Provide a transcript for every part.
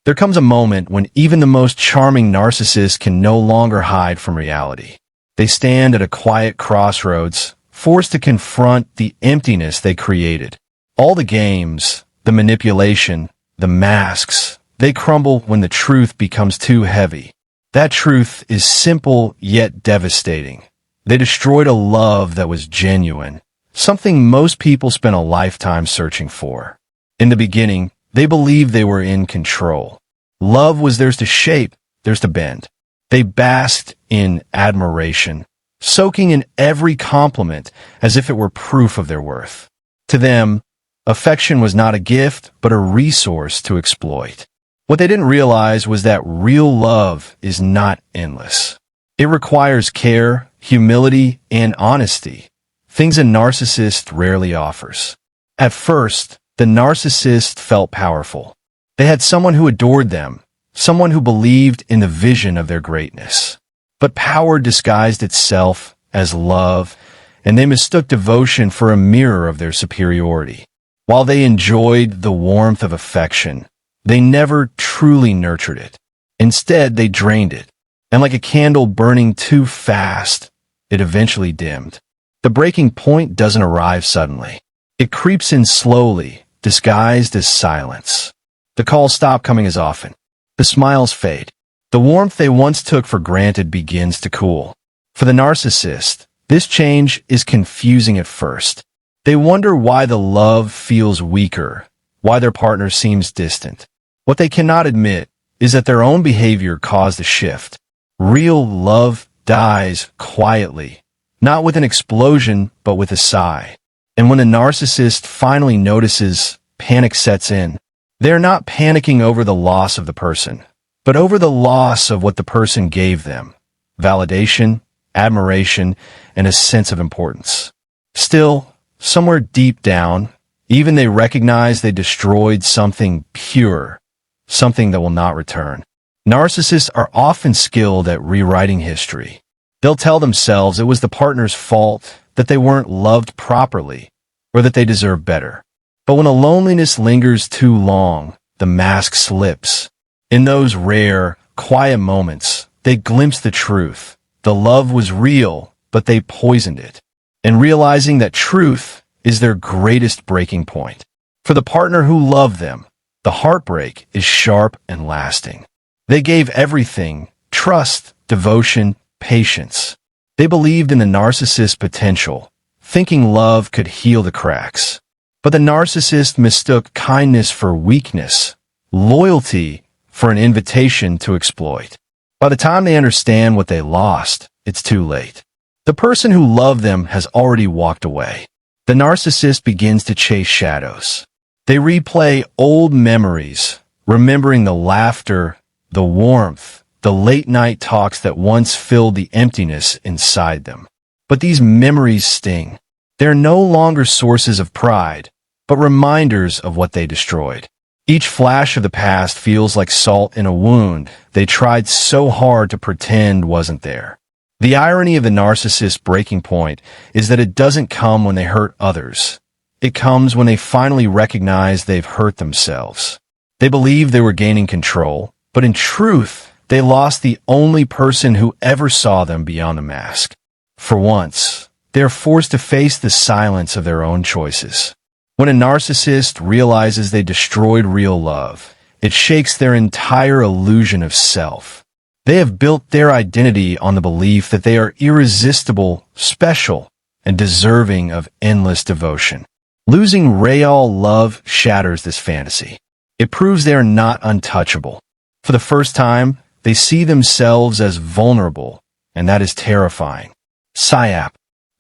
There comes a moment when even the most charming narcissist can no longer hide from reality. They stand at a quiet crossroads, forced to confront the emptiness they created. All the games, the manipulation, the masks, they crumble when the truth becomes too heavy. That truth is simple yet devastating. They destroyed a love that was genuine, something most people spend a lifetime searching for. In the beginning, they believed they were in control. Love was theirs to shape, theirs to bend. They basked in admiration, soaking in every compliment as if it were proof of their worth. To them, affection was not a gift, but a resource to exploit. What they didn't realize was that real love is not endless. It requires care, humility, and honesty, things a narcissist rarely offers. At first, the narcissist felt powerful. They had someone who adored them, someone who believed in the vision of their greatness. But power disguised itself as love, and they mistook devotion for a mirror of their superiority. While they enjoyed the warmth of affection, they never truly nurtured it. Instead, they drained it, and like a candle burning too fast, it eventually dimmed. The breaking point doesn't arrive suddenly. It creeps in slowly, disguised as silence. The calls stop coming as often. The smiles fade. The warmth they once took for granted begins to cool. For the narcissist, this change is confusing at first. They wonder why the love feels weaker, why their partner seems distant. What they cannot admit is that their own behavior caused the shift. Real love dies quietly, not with an explosion, but with a sigh. And when the narcissist finally notices, panic sets in. They're not panicking over the loss of the person, but over the loss of what the person gave them: validation, admiration, and a sense of importance. Still, somewhere deep down, even they recognize they destroyed something pure, something that will not return. Narcissists are often skilled at rewriting history. They'll tell themselves it was the partner's fault, that they weren't loved properly, or that they deserve better. But when a loneliness lingers too long, the mask slips. In those rare, quiet moments, they glimpse the truth. The love was real, but they poisoned it. And realizing that truth is their greatest breaking point. For the partner who loved them, the heartbreak is sharp and lasting. They gave everything: trust, devotion, patience. They believed in the narcissist's potential, thinking love could heal the cracks. But the narcissist mistook kindness for weakness, loyalty for an invitation to exploit. By the time they understand what they lost, it's too late. The person who loved them has already walked away. The narcissist begins to chase shadows. They replay old memories, remembering the laughter, the warmth, the late-night talks that once filled the emptiness inside them. But these memories sting. They're no longer sources of pride, but reminders of what they destroyed. Each flash of the past feels like salt in a wound they tried so hard to pretend wasn't there. The irony of the narcissist's breaking point is that it doesn't come when they hurt others. It comes when they finally recognize they've hurt themselves. They believe they were gaining control, but in truth, they lost the only person who ever saw them beyond the mask. For once, they're forced to face the silence of their own choices. When a narcissist realizes they destroyed real love, it shakes their entire illusion of self. They have built their identity on the belief that they are irresistible, special, and deserving of endless devotion. Losing real love shatters this fantasy. It proves they are not untouchable. For the first time, they see themselves as vulnerable, and that is terrifying. Psyop.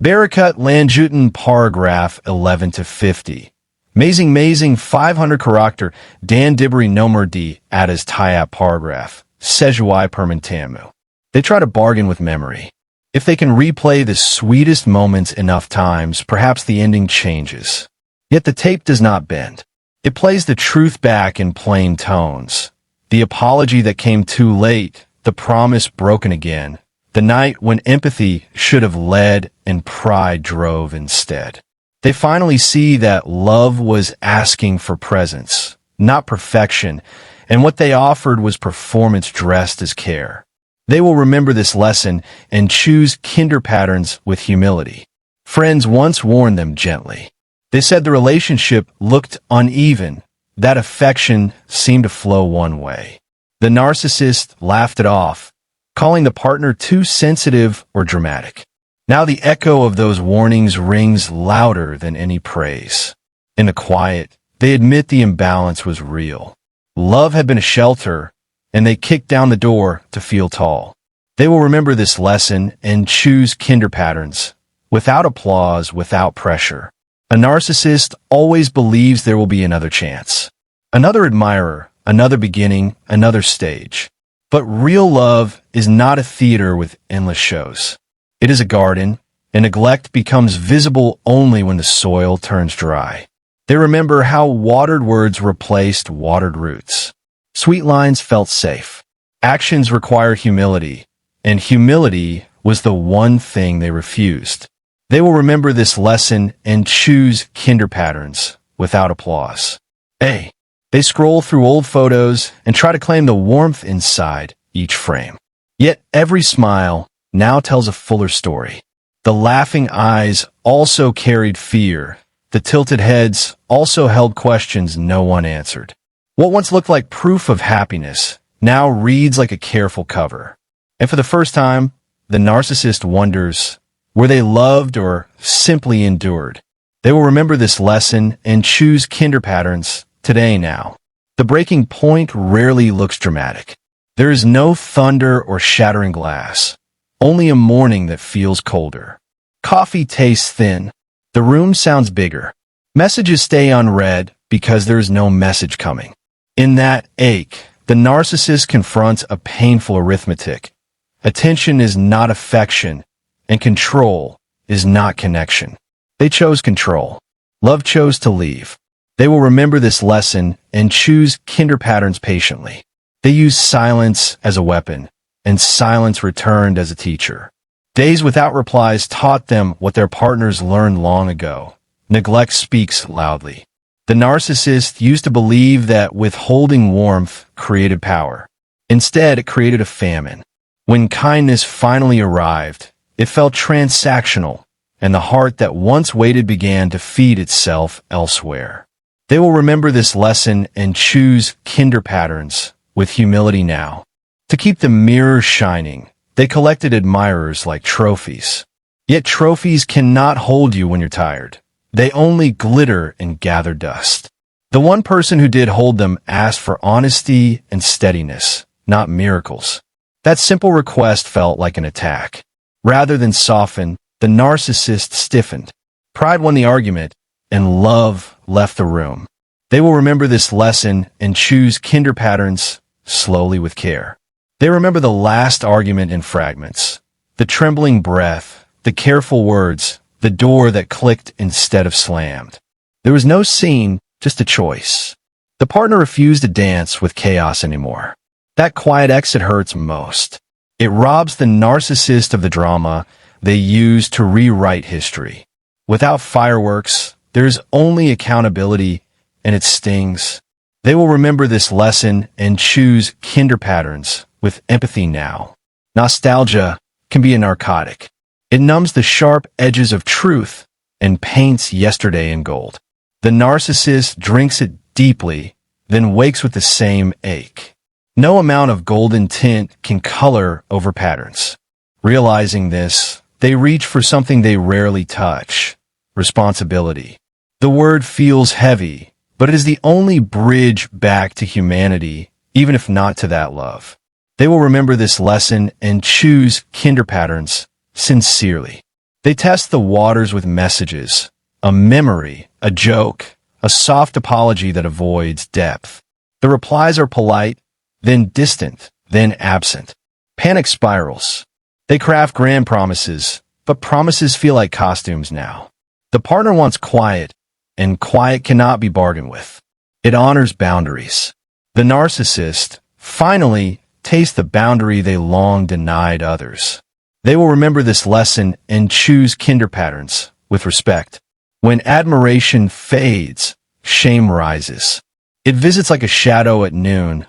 Barakat Lanjutan paragraph 11-50. Mazing 500 character Dan Dibri Nomer D Adas Tyap paragraph. Sejuai Permantamu. They try to bargain with memory. If they can replay the sweetest moments enough times, perhaps the ending changes. Yet the tape does not bend. It plays the truth back in plain tones. The apology that came too late, the promise broken again, the night when empathy should have led and pride drove instead. They finally see that love was asking for presence, not perfection, and what they offered was performance dressed as care. They will remember this lesson and choose kinder patterns with humility. Friends once warned them gently. They said the relationship looked uneven, that affection seemed to flow one way. The narcissist laughed it off, calling the partner too sensitive or dramatic. Now the echo of those warnings rings louder than any praise. In the quiet, they admit the imbalance was real. Love had been a shelter, and they kicked down the door to feel tall. They will remember this lesson and choose kinder patterns, without applause, without pressure. A narcissist always believes there will be another chance, another admirer, another beginning, another stage. But real love is not a theater with endless shows. It is a garden, and neglect becomes visible only when the soil turns dry. They remember how watered words replaced watered roots. Sweet lines felt safe. Actions require humility, and humility was the one thing they refused. They will remember this lesson and choose kinder patterns without applause. They scroll through old photos and try to claim the warmth inside each frame. Yet every smile now tells a fuller story. The laughing eyes also carried fear. The tilted heads also held questions no one answered. What once looked like proof of happiness now reads like a careful cover. And for the first time, the narcissist wonders, were they loved or simply endured? They will remember this lesson and choose kinder patterns today now. The breaking point rarely looks dramatic. There is no thunder or shattering glass, only a morning that feels colder. Coffee tastes thin. The room sounds bigger. Messages stay unread because there is no message coming. In that ache, the narcissist confronts a painful arithmetic. Attention is not affection, and control is not connection. They chose control. Love chose to leave. They will remember this lesson and choose kinder patterns patiently. They used silence as a weapon, and silence returned as a teacher. Days without replies taught them what their partners learned long ago. Neglect speaks loudly. The narcissist used to believe that withholding warmth created power. Instead, it created a famine. When kindness finally arrived, it felt transactional, and the heart that once waited began to feed itself elsewhere. They will remember this lesson and choose kinder patterns with humility now. To keep the mirror shining, they collected admirers like trophies. Yet trophies cannot hold you when you're tired. They only glitter and gather dust. The one person who did hold them asked for honesty and steadiness, not miracles. That simple request felt like an attack. Rather than soften, the narcissist stiffened. Pride won the argument, and love left the room. They will remember this lesson and choose kinder patterns slowly with care. They remember the last argument in fragments, the trembling breath, the careful words, the door that clicked instead of slammed. There was no scene, just a choice. The partner refused to dance with chaos anymore. That quiet exit hurts most. It robs the narcissist of the drama they use to rewrite history. Without fireworks, there's only accountability, and it stings. They will remember this lesson and choose kinder patterns with empathy now. Nostalgia can be a narcotic. It numbs the sharp edges of truth and paints yesterday in gold. The narcissist drinks it deeply, then wakes with the same ache. No amount of golden tint can color over patterns. Realizing this, they reach for something they rarely touch: responsibility. The word feels heavy, but it is the only bridge back to humanity, even if not to that love. They will remember this lesson and choose kinder patterns sincerely. They test the waters with messages, a memory, a joke, a soft apology that avoids depth. The replies are polite, then distant, then absent. Panic spirals. They craft grand promises, but promises feel like costumes now. The partner wants quiet, and quiet cannot be bargained with. It honors boundaries. The narcissist finally tastes the boundary they long denied others. They will remember this lesson and choose kinder patterns with respect. When admiration fades, shame rises. It visits like a shadow at noon,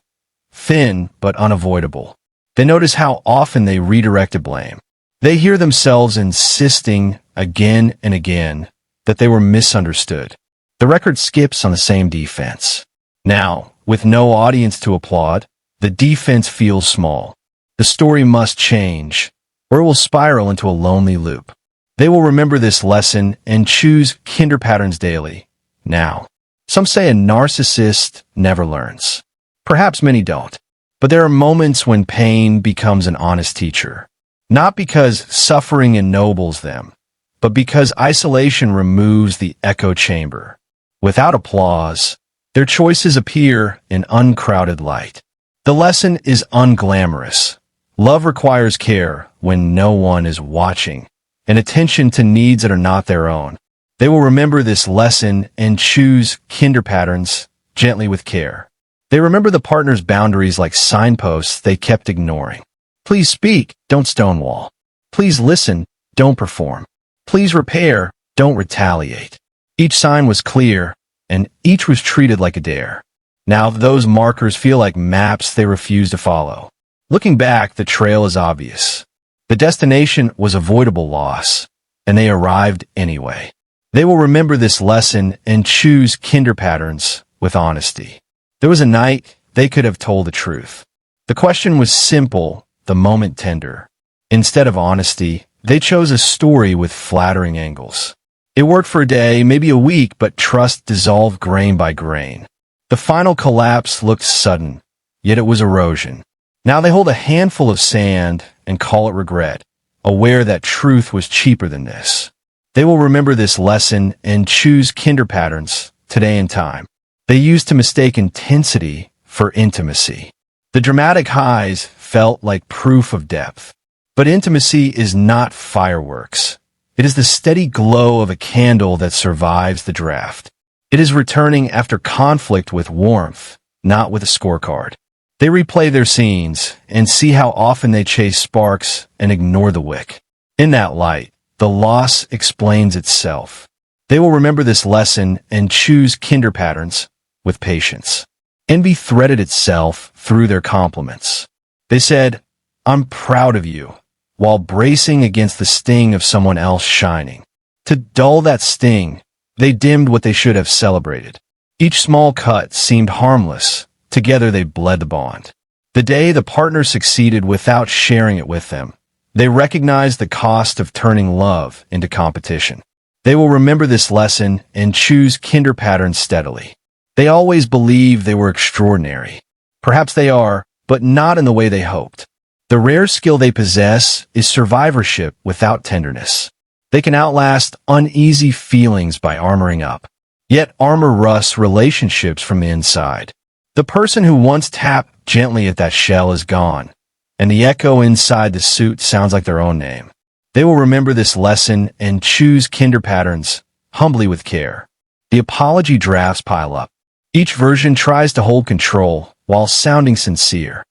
thin but unavoidable. They notice how often they redirected blame. They hear themselves insisting again and again that they were misunderstood. The record skips on the same defense. Now, with no audience to applaud, the defense feels small. The story must change, or it will spiral into a lonely loop. They will remember this lesson and choose kinder patterns daily. Now, some say a narcissist never learns. Perhaps many don't. But there are moments when pain becomes an honest teacher. Not because suffering ennobles them, but because isolation removes the echo chamber. Without applause, their choices appear in uncrowded light. The lesson is unglamorous. Love requires care when no one is watching, and attention to needs that are not their own. They will remember this lesson and choose kinder patterns gently with care. They remember the partner's boundaries like signposts they kept ignoring. Please speak, don't stonewall. Please listen, don't perform. Please repair, don't retaliate. Each sign was clear, and each was treated like a dare. Now those markers feel like maps they refuse to follow. Looking back, the trail is obvious. The destination was avoidable loss, and they arrived anyway. They will remember this lesson and choose kinder patterns with honesty. There was a night they could have told the truth. The question was simple, the moment tender. Instead of honesty, they chose a story with flattering angles. It worked for a day, maybe a week, but trust dissolved grain by grain. The final collapse looked sudden, yet it was erosion. Now they hold a handful of sand and call it regret, aware that truth was cheaper than this. They will remember this lesson and choose kinder patterns today and time. They used to mistake intensity for intimacy. The dramatic highs felt like proof of depth. But intimacy is not fireworks. It is the steady glow of a candle that survives the draft. It is returning after conflict with warmth, not with a scorecard. They replay their scenes and see how often they chase sparks and ignore the wick. In that light, the loss explains itself. They will remember this lesson and choose kinder patterns with patience. Envy threaded itself through their compliments. They said, "I'm proud of you," while bracing against the sting of someone else shining. To dull that sting, they dimmed what they should have celebrated. Each small cut seemed harmless. Together they bled the bond. The day the partner succeeded without sharing it with them, they recognized the cost of turning love into competition. They will remember this lesson and choose kinder patterns steadily. They always believed they were extraordinary. Perhaps they are, but not in the way they hoped. The rare skill they possess is survivorship without tenderness. They can outlast uneasy feelings by armoring up. Yet armor rusts relationships from the inside. The person who once tapped gently at that shell is gone, and the echo inside the suit sounds like their own name. They will remember this lesson and choose kinder patterns, humbly with care. The apology drafts pile up. Each version tries to hold control while sounding sincere.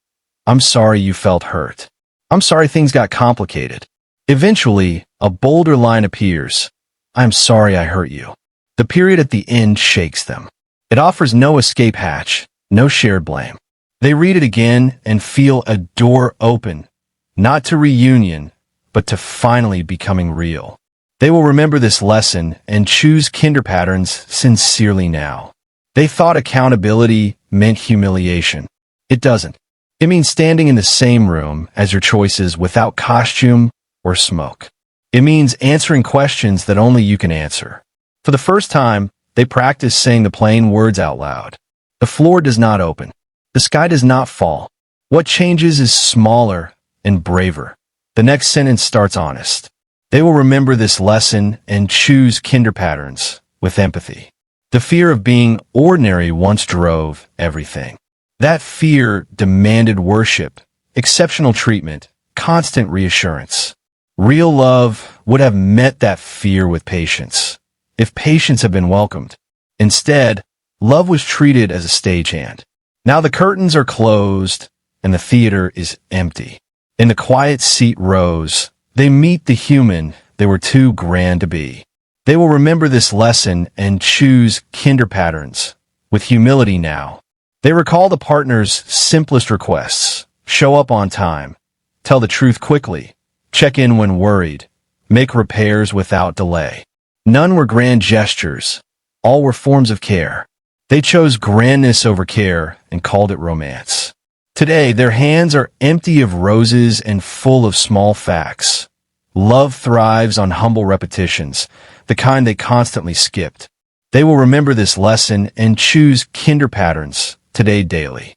"I'm sorry you felt hurt. I'm sorry things got complicated." Eventually, a bolder line appears. "I'm sorry I hurt you." The period at the end shakes them. It offers no escape hatch, no shared blame. They read it again and feel a door open, not to reunion, but to finally becoming real. They will remember this lesson and choose kinder patterns sincerely now. They thought accountability meant humiliation. It doesn't. It means standing in the same room as your choices without costume or smoke. It means answering questions that only you can answer. For the first time, they practice saying the plain words out loud. The floor does not open. The sky does not fall. What changes is smaller and braver. The next sentence starts honest. They will remember this lesson and choose kinder patterns with empathy. The fear of being ordinary once drove everything. That fear demanded worship, exceptional treatment, constant reassurance. Real love would have met that fear with patience, if patience had been welcomed. Instead, love was treated as a stagehand. Now the curtains are closed, and the theater is empty. In the quiet seat rows, they meet the human they were too grand to be. They will remember this lesson and choose kinder patterns with humility now. They recall the partner's simplest requests: show up on time, tell the truth quickly, check in when worried, make repairs without delay. None were grand gestures. All were forms of care. They chose grandness over care and called it romance. Today, their hands are empty of roses and full of small facts. Love thrives on humble repetitions, the kind they constantly skipped. They will remember this lesson and choose kinder patterns today daily.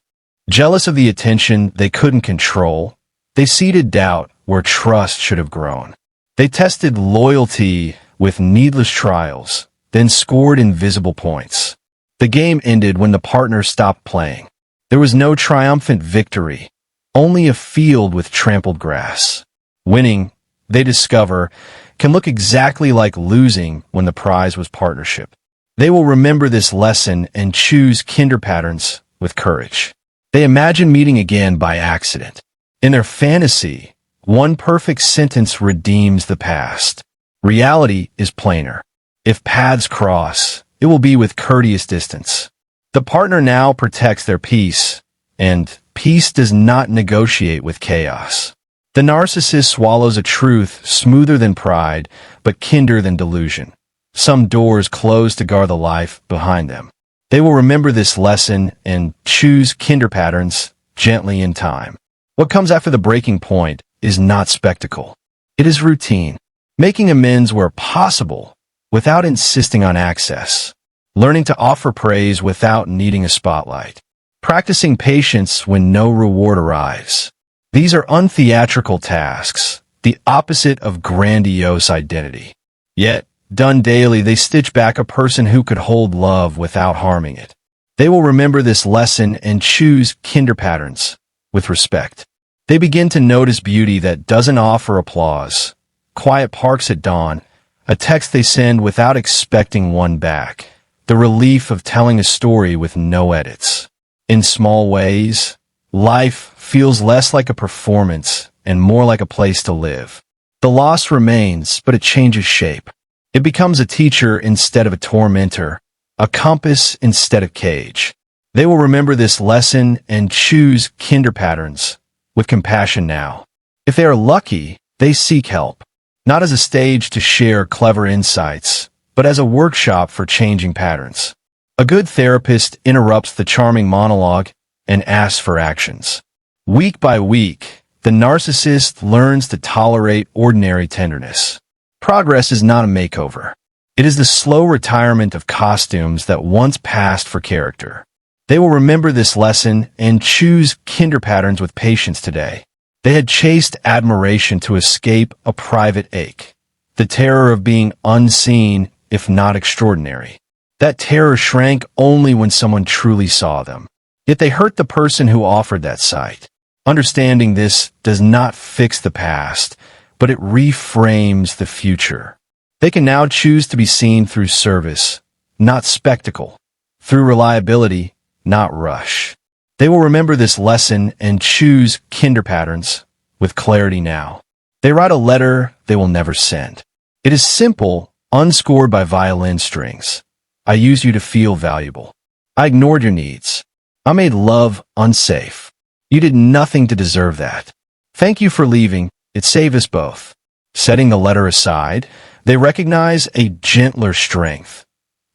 Jealous of the attention they couldn't control, they seeded doubt where trust should have grown. They tested loyalty with needless trials, then scored invisible points. The game ended when the partner stopped playing. There was no triumphant victory, only a field with trampled grass. Winning, they discover, can look exactly like losing when the prize was partnership. They will remember this lesson and choose kinder patterns with courage. They imagine meeting again by accident. In their fantasy, one perfect sentence redeems the past. Reality is plainer. If paths cross, it will be with courteous distance. The partner now protects their peace, and peace does not negotiate with chaos. The narcissist swallows a truth smoother than pride, but kinder than delusion. Some doors close to guard the life behind them. They will remember this lesson and choose kinder patterns gently in time. What comes after the breaking point is not spectacle. It is routine, making amends where possible without insisting on access, learning to offer praise without needing a spotlight, practicing patience when no reward arrives. These are untheatrical tasks, the opposite of grandiose identity. Yet, done daily, they stitch back a person who could hold love without harming it. They will remember this lesson and choose kinder patterns with respect. They begin to notice beauty that doesn't offer applause, quiet parks at dawn, a text they send without expecting one back, the relief of telling a story with no edits. In small ways, life feels less like a performance and more like a place to live. The loss remains, but it changes shape. It becomes a teacher instead of a tormentor, a compass instead of cage. They will remember this lesson and choose kinder patterns with compassion now. If they are lucky, they seek help, not as a stage to share clever insights, but as a workshop for changing patterns. A good therapist interrupts the charming monologue and asks for actions. Week by week, the narcissist learns to tolerate ordinary tenderness. Progress is not a makeover. It is the slow retirement of costumes that once passed for character. They will remember this lesson and choose kinder patterns with patience today. They had chased admiration to escape a private ache, the terror of being unseen if not extraordinary. That terror shrank only when someone truly saw them. Yet they hurt the person who offered that sight. Understanding this does not fix the past, but it reframes the future. They can now choose to be seen through service, not spectacle, through reliability, not rush. They will remember this lesson and choose kinder patterns with clarity now. They write a letter they will never send. It is simple, unscored by violin strings. I used you to feel valuable. I ignored your needs. I made love unsafe. You did nothing to deserve that. Thank you for leaving. It saved us both. Setting the letter aside, they recognize a gentler strength,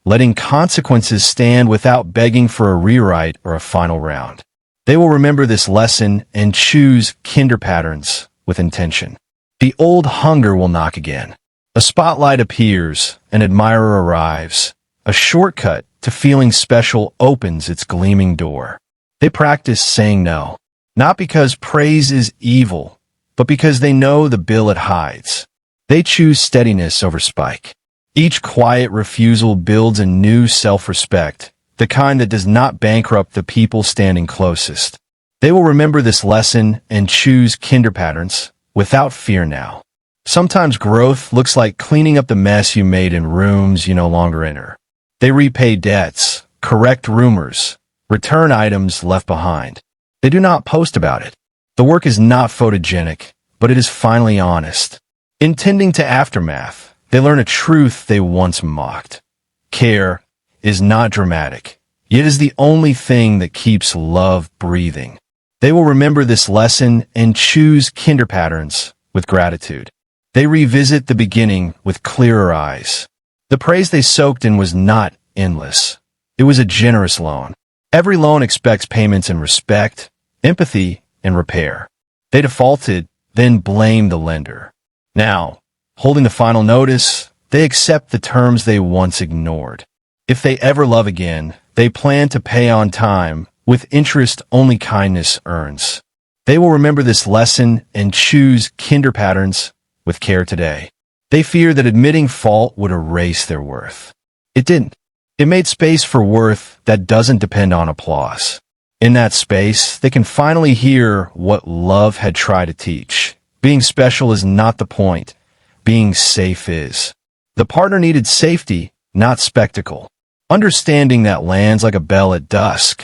letting consequences stand without begging for a rewrite or a final round. They will remember this lesson and choose kinder patterns with intention. The old hunger will knock again. A spotlight appears, an admirer arrives. A shortcut to feeling special opens its gleaming door. They practice saying no, not because praise is evil, but because they know the bill it hides. They choose steadiness over spike. Each quiet refusal builds a new self-respect, the kind that does not bankrupt the people standing closest. They will remember this lesson and choose kinder patterns without fear now. Sometimes growth looks like cleaning up the mess you made in rooms you no longer enter. They repay debts, correct rumors, return items left behind. They do not post about it. The work is not photogenic, but it is finally honest. Intending to aftermath, they learn a truth they once mocked. Care is not dramatic. yet is the only thing that keeps love breathing. They will remember this lesson and choose kinder patterns with gratitude. They revisit the beginning with clearer eyes. The praise they soaked in was not endless. It was a generous loan. Every loan expects payments in respect, empathy, and repair. They defaulted, then blamed the lender. Now, holding the final notice, they accept the terms they once ignored. If they ever love again, they plan to pay on time, with interest only kindness earns. They will remember this lesson and choose kinder patterns with care today. They fear that admitting fault would erase their worth. It didn't. It made space for worth that doesn't depend on applause. In that space, they can finally hear what love had tried to teach. Being special is not the point. Being safe is. The partner needed safety, not spectacle. Understanding that lands like a bell at dusk.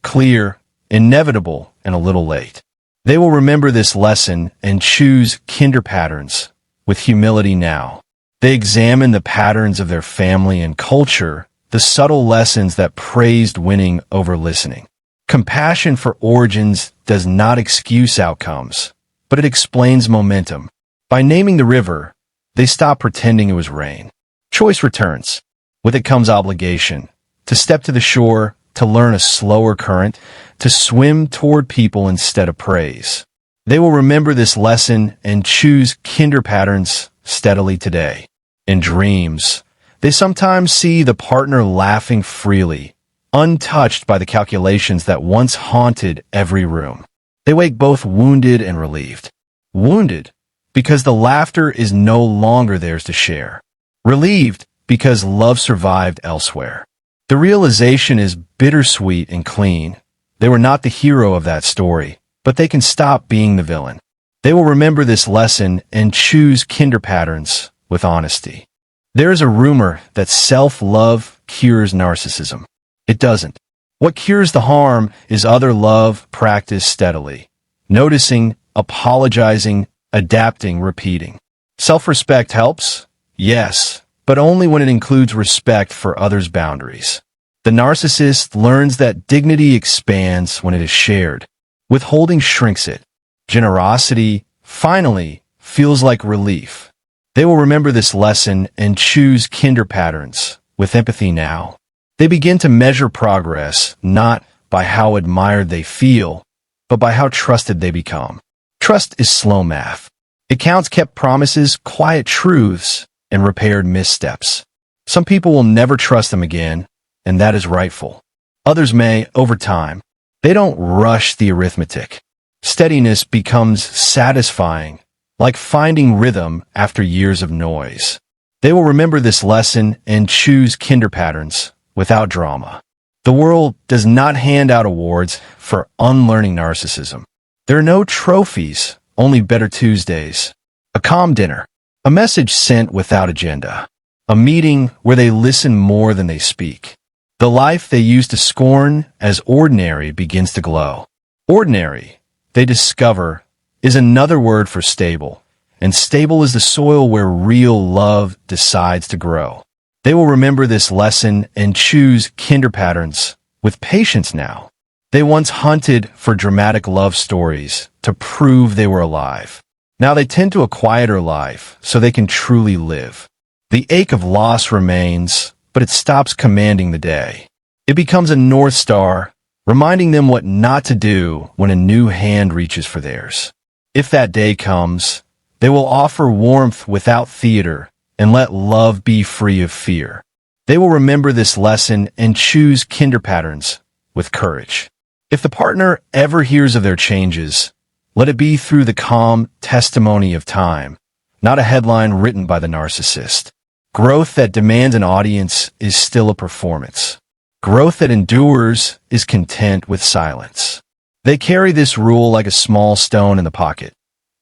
Clear, inevitable, and a little late. They will remember this lesson and choose kinder patterns with humility now. They examine the patterns of their family and culture, the subtle lessons that praised winning over listening. Compassion for origins does not excuse outcomes, but it explains momentum. By naming the river, they stop pretending it was rain. Choice returns. With it comes obligation. To step to the shore, to learn a slower current, to swim toward people instead of praise. They will remember this lesson and choose kinder patterns steadily today. In dreams, they sometimes see the partner laughing freely, untouched by the calculations that once haunted every room. They wake both wounded and relieved. Wounded because the laughter is no longer theirs to share. Relieved because love survived elsewhere. The realization is bittersweet and clean. They were not the hero of that story, but they can stop being the villain. They will remember this lesson and choose kinder patterns with honesty. There is a rumor that self-love cures narcissism. It doesn't. What cures the harm is other love practiced steadily. Noticing, apologizing, adapting, repeating. Self-respect helps? Yes, but only when it includes respect for others' boundaries. The narcissist learns that dignity expands when it is shared. Withholding shrinks it. Generosity, finally, feels like relief. They will remember this lesson and choose kinder patterns with empathy now. They begin to measure progress not by how admired they feel, but by how trusted they become. Trust is slow math. It counts kept promises, quiet truths, and repaired missteps. Some people will never trust them again, and that is rightful. Others may, over time. They don't rush the arithmetic. Steadiness becomes satisfying, like finding rhythm after years of noise. They will remember this lesson and choose kinder patterns without drama. The world does not hand out awards for unlearning narcissism. There are no trophies, only better Tuesdays. A calm dinner. A message sent without agenda. A meeting where they listen more than they speak. The life they used to scorn as ordinary begins to glow. Ordinary, they discover, is another word for stable, and stable is the soil where real love decides to grow. They will remember this lesson and choose kinder patterns with patience now. They once hunted for dramatic love stories to prove they were alive. Now they tend to a quieter life so they can truly live. The ache of loss remains, but it stops commanding the day. It becomes a North Star, reminding them what not to do when a new hand reaches for theirs. If that day comes, they will offer warmth without theater and let love be free of fear. They will remember this lesson and choose kinder patterns with courage. If the partner ever hears of their changes, let it be through the calm testimony of time, not a headline written by the narcissist. Growth that demands an audience is still a performance. Growth that endures is content with silence. They carry this rule like a small stone in the pocket.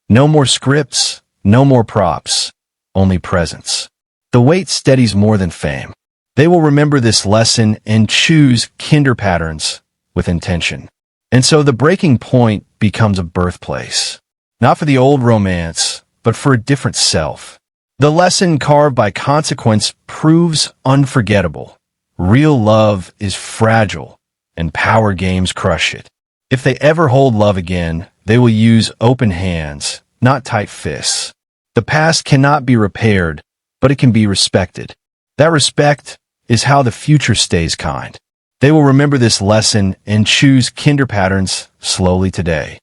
No more scripts, no more props, only presence. The weight steadies more than fame. They will remember this lesson and choose kinder patterns with intention. And so the breaking point becomes a birthplace. Not for the old romance, but for a different self. The lesson carved by consequence proves unforgettable. Real love is fragile, and power games crush it. If they ever hold love again, they will use open hands, not tight fists. The past cannot be repaired, but it can be respected. That respect is how the future stays kind. They will remember this lesson and choose kinder patterns slowly today.